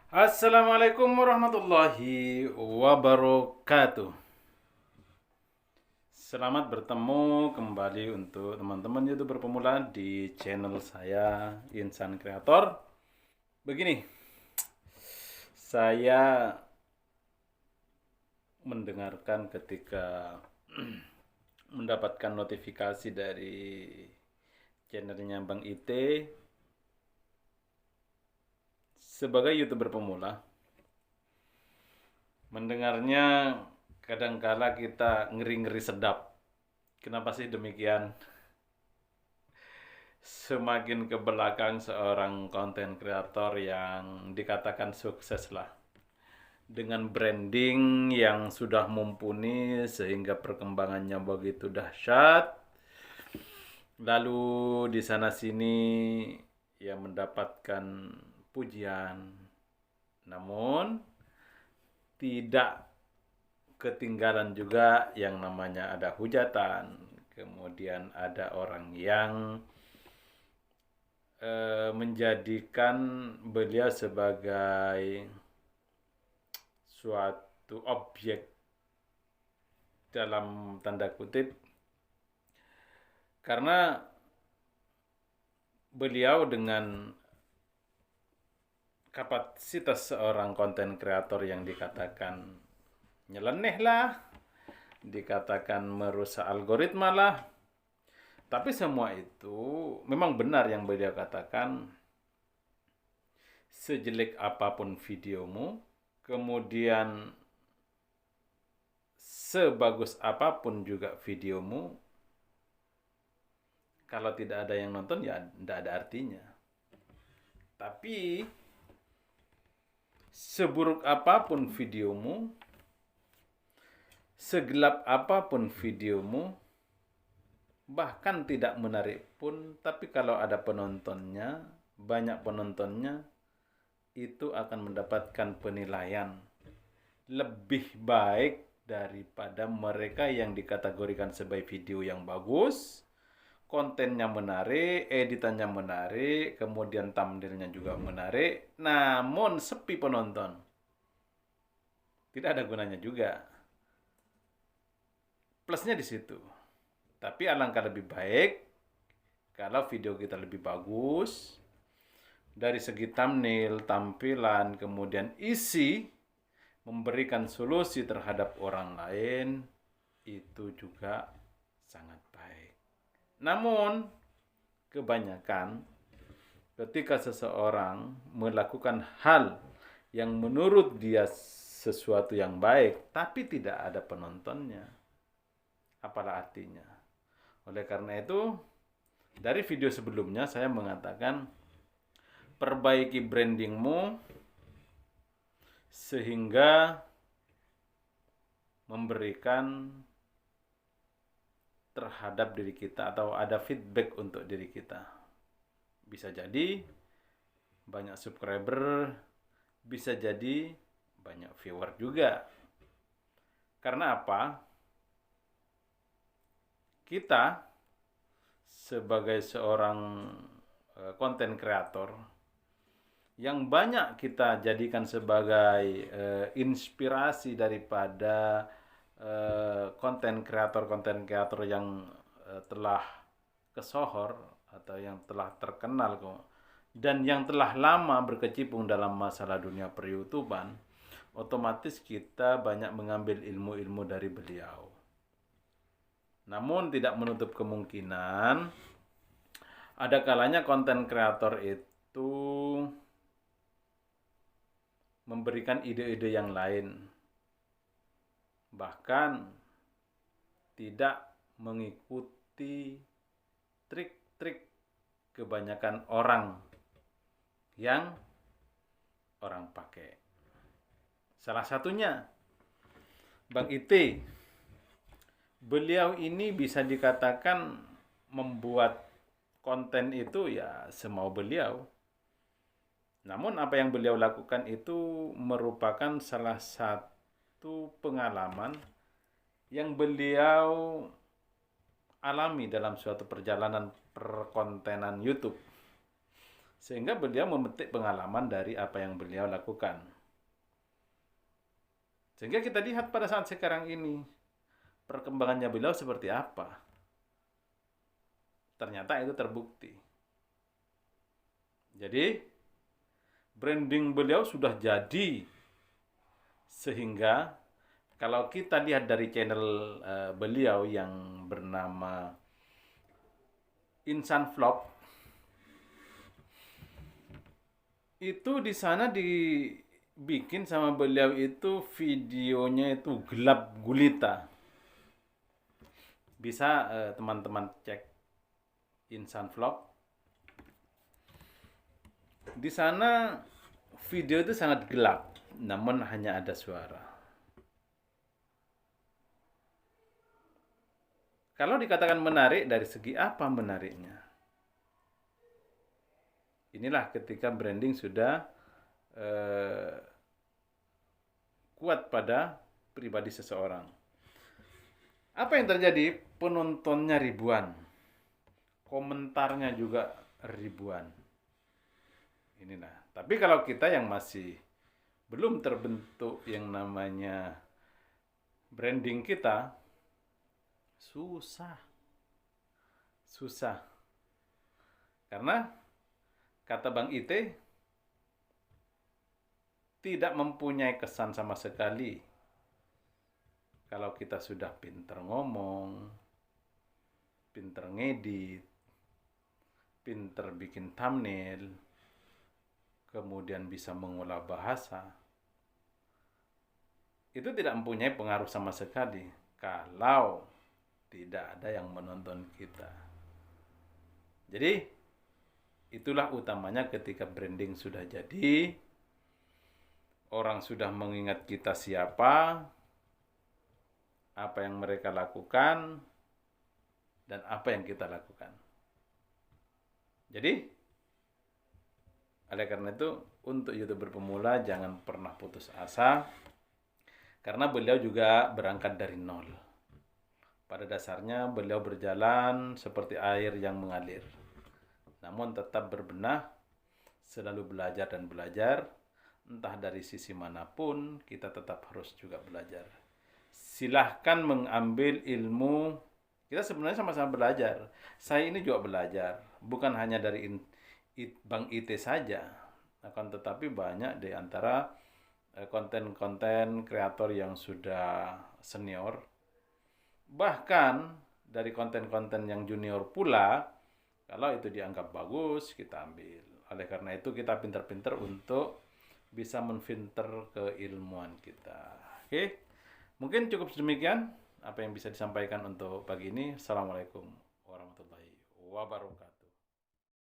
Assalamualaikum warahmatullahi wabarakatuh. Selamat bertemu kembali untuk teman-teman YouTuber pemula di channel saya Insan Kreator. Begini, saya mendengarkan ketika mendapatkan notifikasi dari channelnya Bang Ite sebagai YouTuber pemula. Mendengarnya kadangkala kita ngeri-ngeri sedap. Kenapa sih demikian? Semakin ke belakang seorang konten kreator yang dikatakan sukses lah. Dengan branding yang sudah mumpuni sehingga perkembangannya begitu dahsyat. Lalu di sana sini ia mendapatkan pujian. Namun tidak ketinggalan juga yang namanya ada hujatan, kemudian ada orang yang menjadikan beliau sebagai suatu objek dalam tanda kutip, karena beliau dengan kapasitas seorang konten kreator yang dikatakan nyeleneh lah, dikatakan merusak algoritma lah. Tapi semua itu memang benar yang beliau katakan. Sejelek apapun videomu, kemudian sebagus apapun juga videomu, kalau tidak ada yang nonton ya tidak ada artinya. Tapi seburuk apapun videomu, segelap apapun videomu, bahkan tidak menarik pun, tapi kalau ada penontonnya, banyak penontonnya, itu akan mendapatkan penilaian lebih baik daripada mereka yang dikategorikan sebagai video yang bagus, kontennya menarik, editannya menarik, kemudian thumbnailnya juga menarik, namun sepi penonton. Tidak ada gunanya juga. Plusnya di situ. Tapi alangkah lebih baik kalau video kita lebih bagus dari segi thumbnail, tampilan, kemudian isi, memberikan solusi terhadap orang lain, itu juga sangat baik. Namun, kebanyakan ketika seseorang melakukan hal yang menurut dia sesuatu yang baik, tapi tidak ada penontonnya, apalah artinya? Oleh karena itu, dari video sebelumnya saya mengatakan perbaiki brandingmu sehingga memberikan terhadap diri kita atau ada feedback untuk diri kita. Bisa jadi banyak subscriber, bisa jadi banyak viewer juga. Karena apa? Kita sebagai seorang konten kreator yang banyak kita jadikan sebagai inspirasi daripada konten kreator yang telah kesohor atau yang telah terkenal dan yang telah lama berkecimpung dalam masalah dunia per-YouTuban, otomatis kita banyak mengambil ilmu-ilmu dari beliau. Namun tidak menutup kemungkinan ada kalanya konten kreator itu memberikan ide-ide yang lain, bahkan tidak mengikuti trik-trik kebanyakan orang yang orang pakai. Salah satunya Bang Ite. Beliau ini bisa dikatakan membuat konten itu ya semau beliau. Namun apa yang beliau lakukan itu merupakan salah satu pengalaman yang beliau alami dalam suatu perjalanan perkontenan YouTube. Sehingga beliau memetik pengalaman dari apa yang beliau lakukan. Sehingga kita lihat pada saat sekarang ini, perkembangannya beliau seperti apa. Ternyata itu terbukti. Jadi, branding beliau sudah jadi. Sehingga, kalau kita lihat dari channel beliau yang bernama Insan Vlog, itu di sana dibikin sama beliau itu videonya itu gelap gulita. Bisa teman-teman cek Insan Vlog. Di sana video itu sangat gelap, namun hanya ada suara. Kalau dikatakan menarik, dari segi apa menariknya? Inilah ketika branding sudah kuat pada pribadi seseorang. Apa yang terjadi? Penontonnya ribuan, komentarnya juga ribuan. Inilah. Tapi kalau kita yang masih belum terbentuk yang namanya branding kita, susah. Karena kata Bang Ite, tidak mempunyai kesan sama sekali kalau kita sudah pinter ngomong, pinter ngedit, pinter bikin thumbnail, kemudian bisa mengolah bahasa. Itu tidak mempunyai pengaruh sama sekali kalau tidak ada yang menonton kita. Jadi, itulah utamanya ketika branding sudah jadi, orang sudah mengingat kita siapa, apa yang mereka lakukan, dan apa yang kita lakukan. Jadi, oleh karena itu, untuk YouTuber pemula jangan pernah putus asa, karena beliau juga berangkat dari nol. Pada dasarnya beliau berjalan seperti air yang mengalir. Namun tetap berbenah, selalu belajar dan belajar, entah dari sisi manapun, kita tetap harus juga belajar. Silahkan mengambil ilmu, kita sebenarnya sama-sama belajar. Saya ini juga belajar, bukan hanya dari Bang Ite saja, akan tetapi banyak di antara konten-konten kreator yang sudah senior, bahkan dari konten-konten yang junior pula. Kalau itu dianggap bagus, kita ambil. Oleh karena itu kita pintar-pintar untuk bisa menfilter keilmuan kita. Oke, mungkin cukup sedemikian apa yang bisa disampaikan untuk pagi ini. Assalamualaikum warahmatullahi wabarakatuh.